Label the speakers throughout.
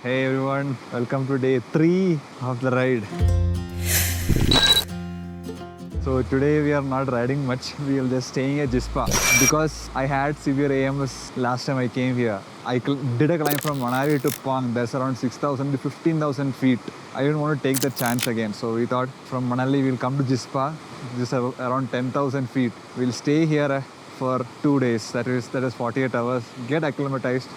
Speaker 1: Hey everyone, welcome to day 3 of the ride. So today we are not riding much, we are just staying at Jispa because I had severe AMS last time I came here. I did a climb from Manali to Pang, that's around 6,000 to 15,000 feet. I didn't want to take that chance again, so we thought from Manali we'll come to Jispa, just around 10,000 feet. We'll stay here for 2 days, that is 48 hours, get acclimatized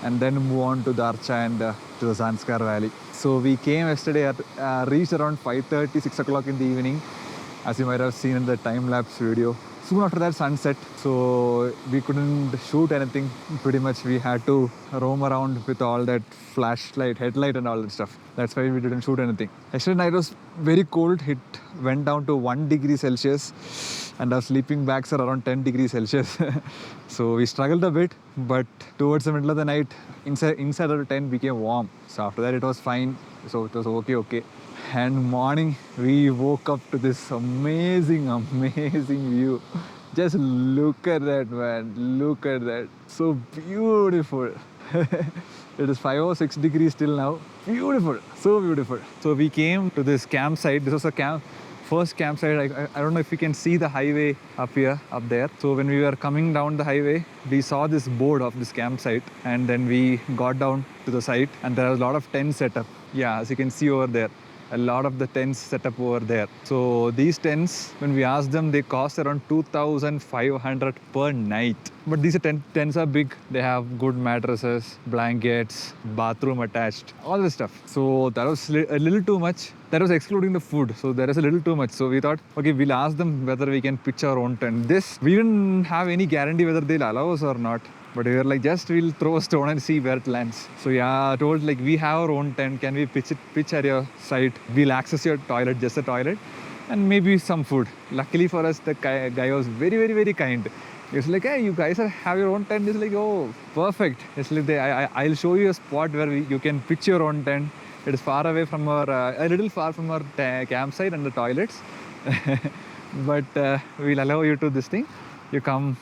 Speaker 1: and then move on to the Archa and to the Zanskar Valley. So we came yesterday at reached around 5:30, 6 o'clock in the evening, as you might have seen in the time-lapse video. Soon after that, sunset, so we couldn't shoot anything. Pretty much we had to roam around with all that flashlight, headlight and all that stuff. That's why we didn't shoot anything. Yesterday night was very cold. It went down to 1 degree Celsius and our sleeping bags are around 10 degrees Celsius. So we struggled a bit, but towards the middle of the night, inside of the tent became warm. So after that it was fine. So it was okay. And morning we woke up to this amazing view. Just look at that, man. Look at that. So beautiful. It is 5 or 6 degrees still now. Beautiful. So beautiful. So we came to this campsite. This was a first campsite. I don't know if you can see the highway up there. So when we were coming down the highway, we saw this board of this campsite, and then we got down to the site, and there was a lot of tents set up. Yeah, as you can see over there, a lot of the tents set up over there. So these tents, when we asked them, they cost around 2,500 per night. But these tents are big. They have good mattresses, blankets, bathroom attached, all this stuff. So that was a little too much. That was excluding the food. So there is a little too much. So we thought, okay, we'll ask them whether we can pitch our own tent. We didn't have any guarantee whether they'll allow us or not. But we were like, just we'll throw a stone and see where it lands. So yeah, I told like, we have our own tent. Can we pitch at your site? We'll access your toilet, just a toilet, and maybe some food. Luckily for us, the guy was very kind. He was like, hey, you guys have your own tent. He's like, oh, perfect. It's like, I'll show you a spot where you can pitch your own tent. It is far away from a little far from our campsite and the toilets. But we'll allow you to this thing. You come.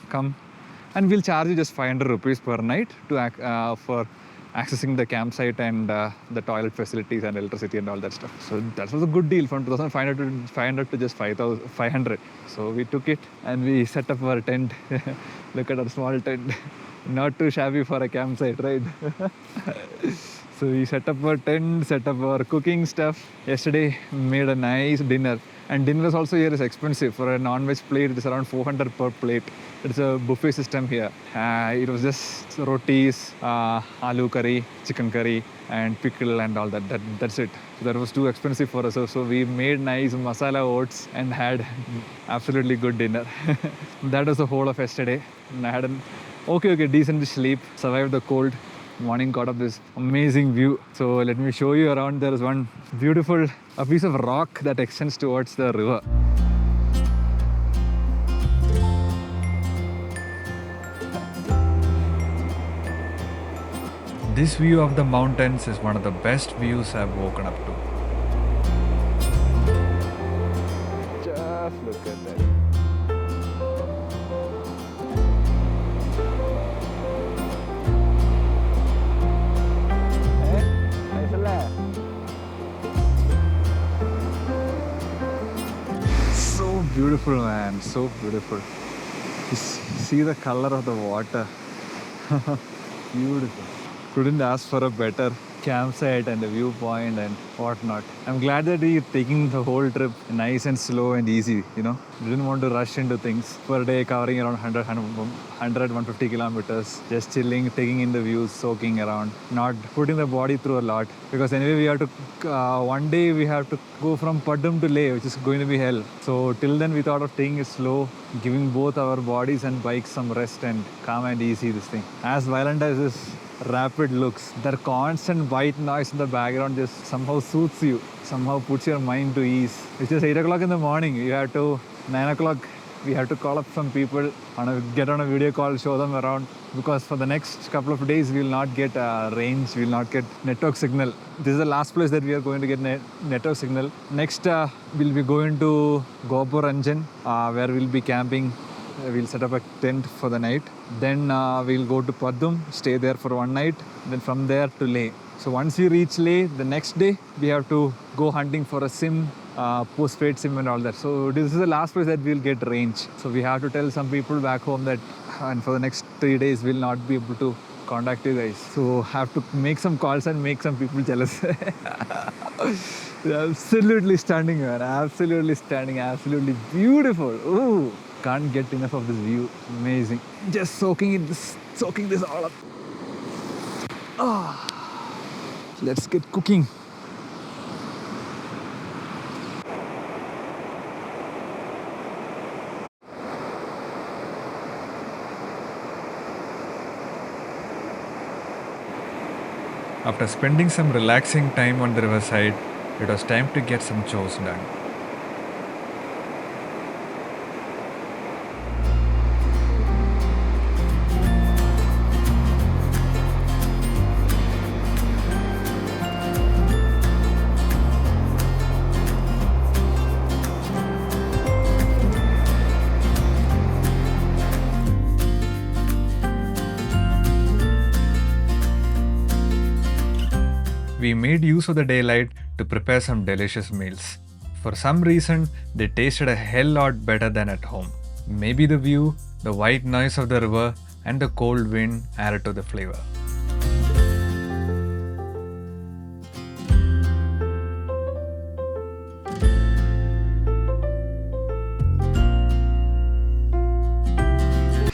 Speaker 1: And we'll charge you just 500 rupees per night for accessing the campsite and the toilet facilities and electricity and all that stuff. So that was a good deal, from 2,500 to just 500. So we took it and we set up our tent. Look at our small tent. Not too shabby for a campsite, right? So we set up our tent, set up our cooking stuff. Yesterday made a nice dinner. And dinner also here is expensive. For a non-veg plate, it is around 400 per plate. It's a buffet system here. It was just rotis, aloo curry, chicken curry, and pickle and all that. That's it. So that was too expensive for us. So we made nice masala oats and had absolutely good dinner. That was the whole of yesterday. And I had an decent sleep, survived the cold. Morning got up this amazing view. So let me show you around. There is one beautiful piece of rock that extends towards the river. This view of the mountains is one of the best views I've woken up to. Just look at that. So beautiful, man. So beautiful. You see the color of the water. Beautiful. Couldn't ask for a better campsite and a viewpoint and whatnot. I'm glad that we're taking the whole trip nice and slow and easy, you know. Didn't want to rush into things. Per day covering around 150 kilometers, just chilling, taking in the views, soaking around, not putting the body through a lot. Because anyway, we have to, one day we have to go from Padum to Leh, which is going to be hell. So till then we thought of taking it slow, giving both our bodies and bikes some rest and calm and easy this thing. As violent as this rapid looks, that constant white noise in the background just somehow soothes you, somehow puts your mind to ease. It's just 8 o'clock in the morning. You have to, 9 o'clock, we have to call up some people, get on a video call, show them around, because for the next couple of days we will not get range, we will not get network signal. This is the last place that we are going to get network signal. Next we'll be going to Gopur Ranjan, where we'll be camping. We'll set up a tent for the night. Then we'll go to Padum, stay there for one night. Then from there to Leh. So once we reach Leh, the next day we have to go hunting for a sim, post-paid sim and all that. So this is the last place that we'll get range. So we have to tell some people back home that, and for the next 3 days we'll not be able to contact you guys. So have to make some calls and make some people jealous. Absolutely stunning, man. Absolutely stunning. Absolutely beautiful. Ooh, can't get enough of this view. Amazing. Just soaking this all up. Let's get cooking. After spending some relaxing time on the riverside, it was time to get some chores done. We made use of the daylight to prepare some delicious meals. For some reason, they tasted a hell lot better than at home. Maybe the view, the white noise of the river, and the cold wind added to the flavor.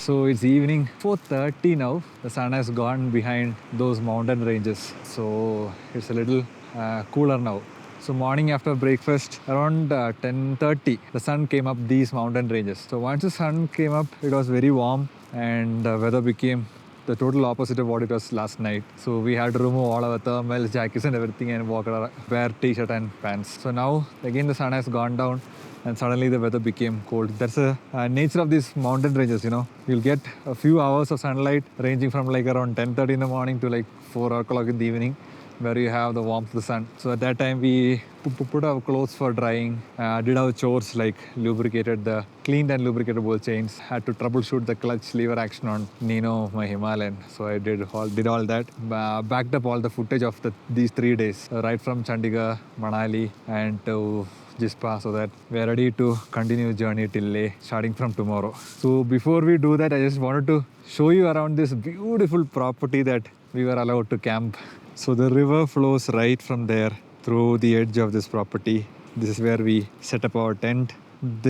Speaker 1: So it's evening 4:30 now. The sun has gone behind those mountain ranges. So it's a little cooler now. So morning after breakfast, around 10:30, the sun came up these mountain ranges. So once the sun came up, it was very warm and the weather became the total opposite of what it was last night. So we had to remove all our thermals, jackets and everything and walk around, wear t-shirt and pants. So now again the sun has gone down and suddenly the weather became cold. That's the nature of these mountain ranges, you know. You'll get a few hours of sunlight ranging from like around 10:30 in the morning to like 4 o'clock in the evening, where you have the warmth of the sun. So at that time we put our clothes for drying, did our chores like cleaned and lubricated both chains, had to troubleshoot the clutch lever action on Nino, my Himalayan. So I did all that, backed up all the footage of these 3 days, right from Chandigarh, Manali and to Jispa, so that we are ready to continue journey till Leh starting from tomorrow. So before we do that, I just wanted to show you around this beautiful property that we were allowed to camp. So the river flows right from there through the edge of this property. This is where we set up our tent.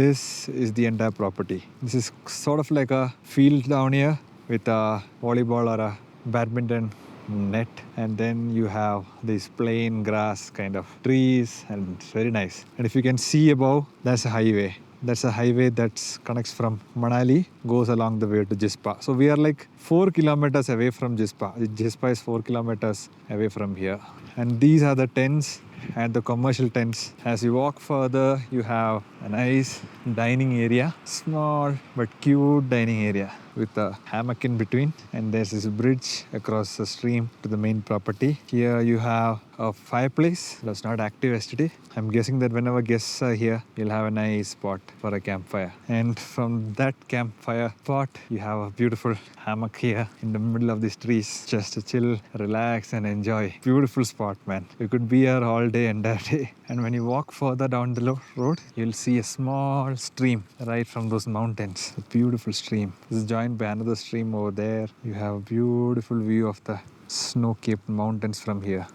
Speaker 1: This is the entire property. This is sort of like a field down here with a volleyball or a badminton net, and then you have this plain grass kind of trees, and it's very nice. And if you can see above, that's a highway. That's a highway that connects from Manali, goes along the way to Jispa. So we are like 4 kilometers away from Jispa. Jispa is 4 kilometers away from here. And these are the tents and the commercial tents. As you walk further, you have a nice dining area, small but cute dining area with a hammock in between, and there's this bridge across the stream to the main property. Here you have a fireplace that's not active yesterday. I'm guessing that whenever guests are here, you'll have a nice spot for a campfire. And from that campfire spot, you have a beautiful hammock here in the middle of these trees, just to chill, relax and enjoy. Beautiful spot, man. You could be here all day and that day. And when you walk further down the road, you'll see a small stream right from those mountains. A beautiful stream. This is joined by another stream over there. You have a beautiful view of the snow-capped mountains from here.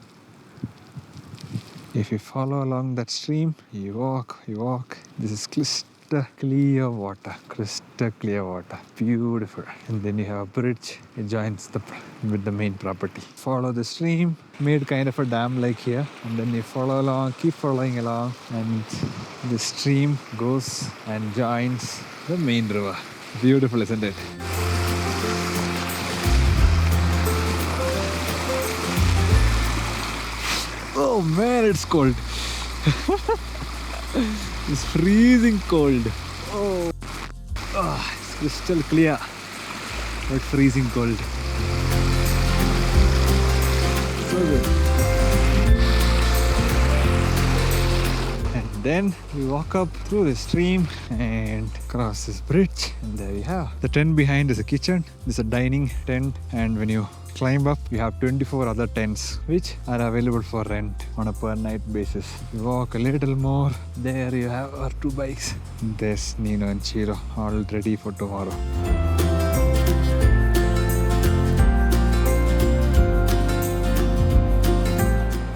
Speaker 1: If you follow along that stream, you walk. This is crystal clear water. Beautiful. And then you have a bridge. It joins with the main property. Follow the stream, made kind of a dam like here. And then you follow along, keep following along. And the stream goes and joins the main river. Beautiful, isn't it? Oh man, it's cold. It's freezing cold. Oh, it's crystal clear, but freezing cold. So good. And then we walk up through the stream and cross this bridge, and there we have. The tent behind is a kitchen. This is a dining tent, and when you climb up, you have 24 other tents which are available for rent on a per night basis. You walk a little more, there you have our 2 bikes. There's Nino and Chiro all ready for tomorrow.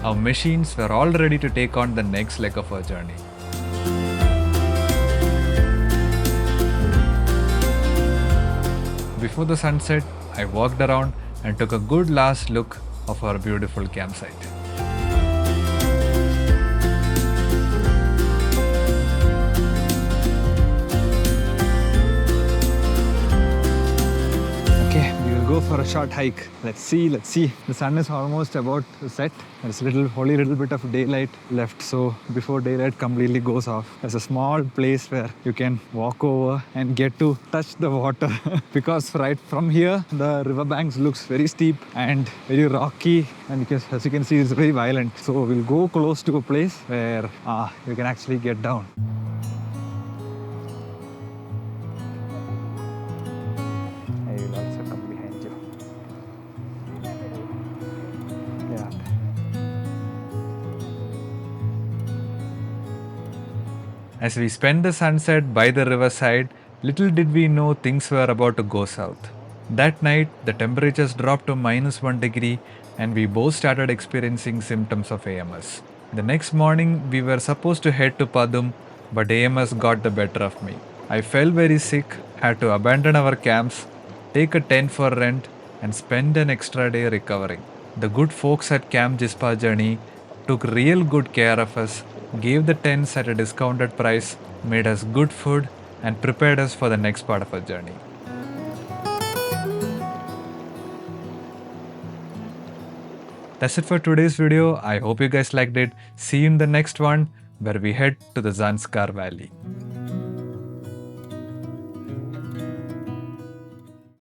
Speaker 1: Our machines were all ready to take on the next leg of our journey. Before the sunset, I walked around and took a good last look of our beautiful campsite. Okay, we will go for a short hike. Let's see. The sun is almost about to set. There's only little bit of daylight left. So before daylight completely goes off, there's a small place where you can walk over and get to touch the water. Because right from here, the riverbanks looks very steep and very rocky. And as you can see, it's very violent. So we'll go close to a place where you can actually get down. I will also come behind you. Yeah. As we spent the sunset by the riverside, little did we know things were about to go south. That night, the temperatures dropped to -1 degree and we both started experiencing symptoms of AMS. The next morning, we were supposed to head to Padum, but AMS got the better of me. I felt very sick, had to abandon our camps, take a tent for rent, and spend an extra day recovering. The good folks at Camp Jispa Journey took real good care of us, gave the tents at a discounted price, made us good food, and prepared us for the next part of our journey. That's it for today's video. I hope you guys liked it. See you in the next one where we head to the Zanskar Valley.